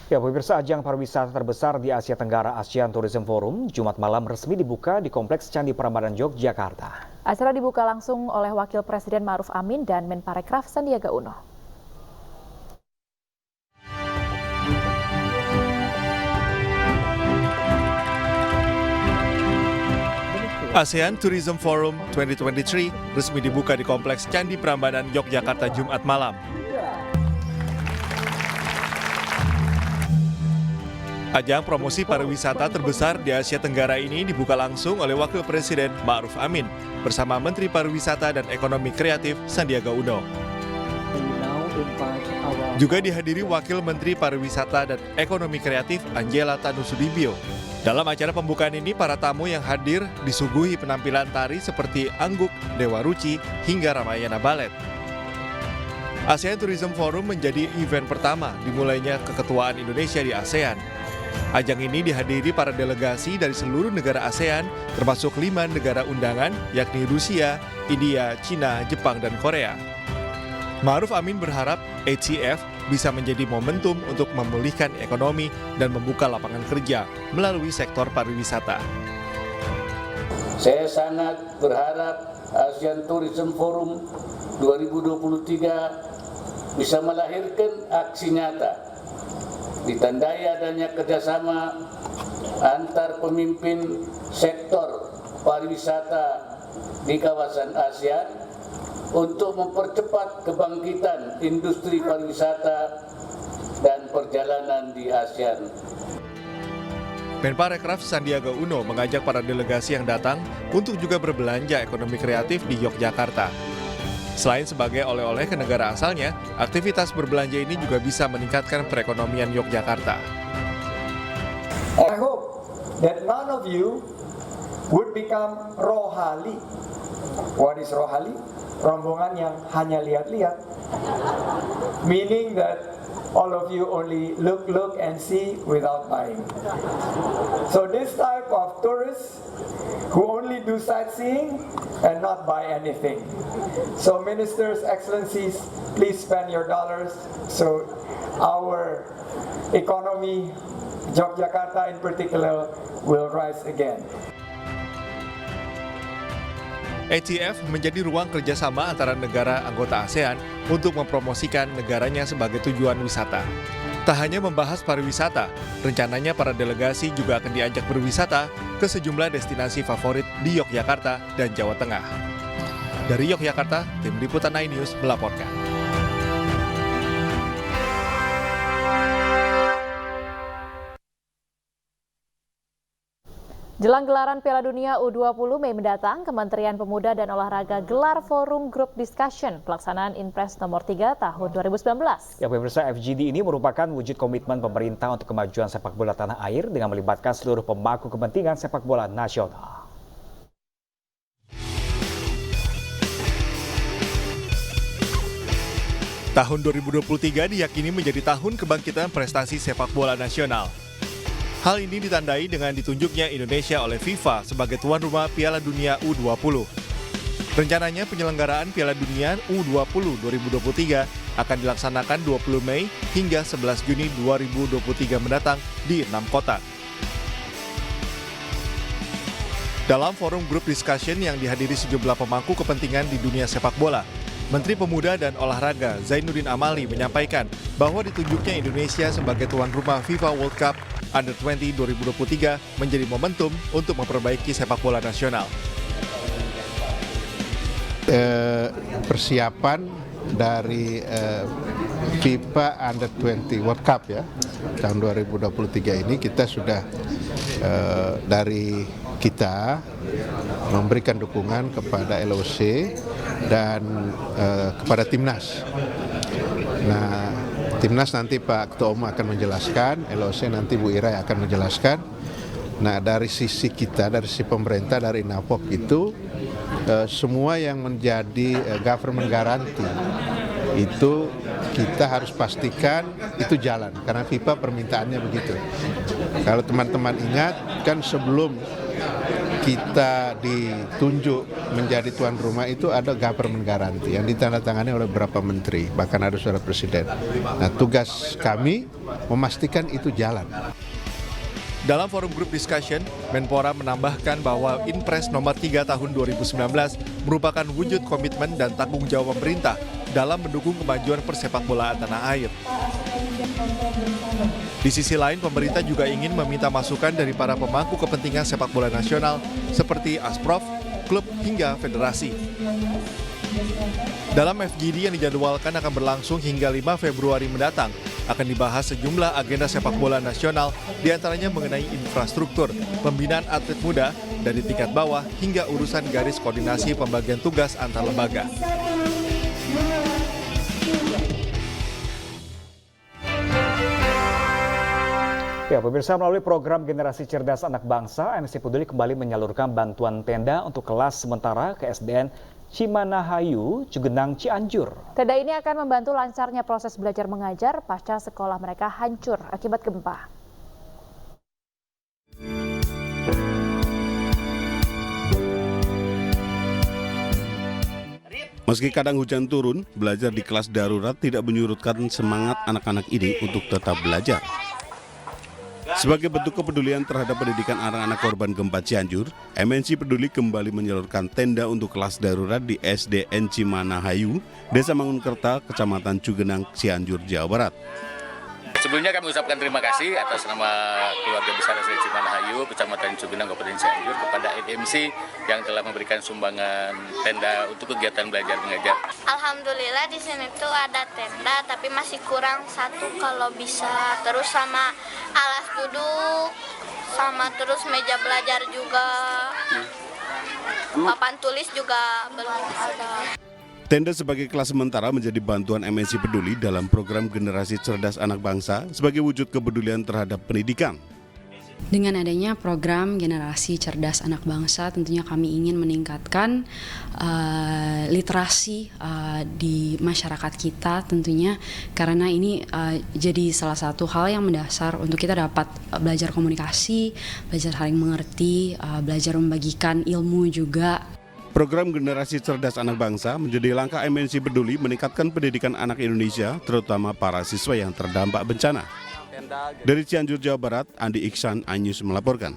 Ya, pemirsa, ajang pariwisata terbesar di Asia Tenggara ASEAN Tourism Forum Jumat malam resmi dibuka di Kompleks Candi Prambanan Yogyakarta. Acara dibuka langsung oleh Wakil Presiden Ma'ruf Amin dan Menparekraf Sandiaga Uno. ASEAN Tourism Forum 2023 resmi dibuka di Kompleks Candi Prambanan Yogyakarta Jumat malam. Ajang promosi pariwisata terbesar di Asia Tenggara ini dibuka langsung oleh Wakil Presiden Ma'ruf Amin bersama Menteri Pariwisata dan Ekonomi Kreatif Sandiaga Uno. Juga dihadiri Wakil Menteri Pariwisata dan Ekonomi Kreatif Angela Tanusudibio. Dalam acara pembukaan ini, para tamu yang hadir disuguhi penampilan tari seperti Angguk, Dewa Ruci, hingga Ramayana Ballet. ASEAN Tourism Forum menjadi event pertama dimulainya keketuaan Indonesia di ASEAN. Ajang ini dihadiri para delegasi dari seluruh negara ASEAN, termasuk 5 negara undangan, yakni Rusia, India, Cina, Jepang, dan Korea. Ma'ruf Amin berharap ATF bisa menjadi momentum untuk memulihkan ekonomi dan membuka lapangan kerja melalui sektor pariwisata. Saya sangat berharap ASEAN Tourism Forum 2023 bisa melahirkan aksi nyata ditandai adanya kerjasama antar pemimpin sektor pariwisata di kawasan ASEAN untuk mempercepat kebangkitan industri pariwisata dan perjalanan di ASEAN. Menparekraf Sandiaga Uno mengajak para delegasi yang datang untuk juga berbelanja ekonomi kreatif di Yogyakarta. Selain sebagai oleh-oleh ke negara asalnya, aktivitas berbelanja ini juga bisa meningkatkan perekonomian Yogyakarta. I hope that none of you would become rohali. What is rohali? Rombongan yang hanya lihat-lihat. Meaning that all of you only look and see without buying. So this type of tourists who only do sightseeing and not buy anything. So ministers, excellencies, please spend your dollars so our economy, Yogyakarta in particular, will rise again. ATF menjadi ruang kerjasama antara negara anggota ASEAN untuk mempromosikan negaranya sebagai tujuan wisata. Tak hanya membahas pariwisata, rencananya para delegasi juga akan diajak berwisata ke sejumlah destinasi favorit di Yogyakarta dan Jawa Tengah. Dari Yogyakarta, tim Liputan 9 News melaporkan. Jelang gelaran Piala Dunia U20 Mei mendatang, Kementerian Pemuda dan Olahraga gelar Forum Group Discussion pelaksanaan Inpres nomor 3 tahun 2019. Ya, pemirsa, FGD ini merupakan wujud komitmen pemerintah untuk kemajuan sepak bola tanah air dengan melibatkan seluruh pemangku kepentingan sepak bola nasional. Tahun 2023 diyakini menjadi tahun kebangkitan prestasi sepak bola nasional. Hal ini ditandai dengan ditunjuknya Indonesia oleh FIFA sebagai tuan rumah Piala Dunia U20. Rencananya penyelenggaraan Piala Dunia U20 2023 akan dilaksanakan 20 Mei hingga 11 Juni 2023 mendatang di 6 kota. Dalam forum group discussion yang dihadiri sejumlah pemangku kepentingan di dunia sepak bola, Menteri Pemuda dan Olahraga Zainuddin Amali menyampaikan bahwa ditunjuknya Indonesia sebagai tuan rumah FIFA World Cup Under-20 2023 menjadi momentum untuk memperbaiki sepak bola nasional. Persiapan dari FIFA Under-20 World Cup ya tahun 2023 ini kita sudah dari kita memberikan dukungan kepada LOC dan kepada Timnas. Nah, Timnas nanti Pak Ketua Umum akan menjelaskan, LOC nanti Bu Ira akan menjelaskan. Nah, dari sisi kita, dari sisi pemerintah, dari NAPOK itu semua yang menjadi government guarantee itu kita harus pastikan itu jalan, karena FIFA permintaannya begitu. Kalau teman-teman ingat, kan sebelum kita ditunjuk menjadi tuan rumah itu ada government guarantee yang ditandatangani oleh beberapa menteri, bahkan ada surat presiden. Nah, tugas kami memastikan itu jalan. Dalam forum group discussion, Menpora menambahkan bahwa Inpres nomor 3 tahun 2019 merupakan wujud komitmen dan tanggung jawab pemerintah dalam mendukung kemajuan persepakbolaan tanah air. Di sisi lain, pemerintah juga ingin meminta masukan dari para pemangku kepentingan sepak bola nasional seperti Asprof, klub hingga federasi. Dalam FGD yang dijadwalkan akan berlangsung hingga 5 Februari mendatang, akan dibahas sejumlah agenda sepak bola nasional, diantaranya mengenai infrastruktur, pembinaan atlet muda dari tingkat bawah hingga urusan garis koordinasi pembagian tugas antar lembaga. Ya, pemirsa, melalui program Generasi Cerdas Anak Bangsa, MSI Peduli kembali menyalurkan bantuan tenda untuk kelas sementara ke SDN Cimanahayu, Cugenang, Cianjur. Tenda ini akan membantu lancarnya proses belajar mengajar pasca sekolah mereka hancur akibat gempa. Meski kadang hujan turun, belajar di kelas darurat tidak menyurutkan semangat anak-anak ini untuk tetap belajar. Sebagai bentuk kepedulian terhadap pendidikan anak-anak korban gempa Cianjur, MNC Peduli kembali menyalurkan tenda untuk kelas darurat di SDN Cimanahayu, Desa Mangunkerta, Kecamatan Cugenang, Cianjur, Jawa Barat. Sebelumnya kami ucapkan terima kasih atas nama keluarga besar SDN Cimanahayu, Kecamatan Cugenang, Kabupaten Cianjur, kepada NMC yang telah memberikan sumbangan tenda untuk kegiatan belajar mengajar. Alhamdulillah di sini tuh ada tenda, tapi masih kurang satu kalau bisa. Terus sama alas duduk, sama terus meja belajar juga. Papan tulis juga belum ada. Tenda sebagai kelas sementara menjadi bantuan MNC Peduli dalam program Generasi Cerdas Anak Bangsa sebagai wujud kepedulian terhadap pendidikan. Dengan adanya program Generasi Cerdas Anak Bangsa, tentunya kami ingin meningkatkan literasi di masyarakat kita tentunya, karena ini jadi salah satu hal yang mendasar untuk kita dapat belajar komunikasi, belajar saling mengerti, belajar membagikan ilmu juga. Program Generasi Cerdas Anak Bangsa menjadi langkah MNC Peduli meningkatkan pendidikan anak Indonesia, terutama para siswa yang terdampak bencana. Dari Cianjur, Jawa Barat, Andi Iksan, iNews melaporkan.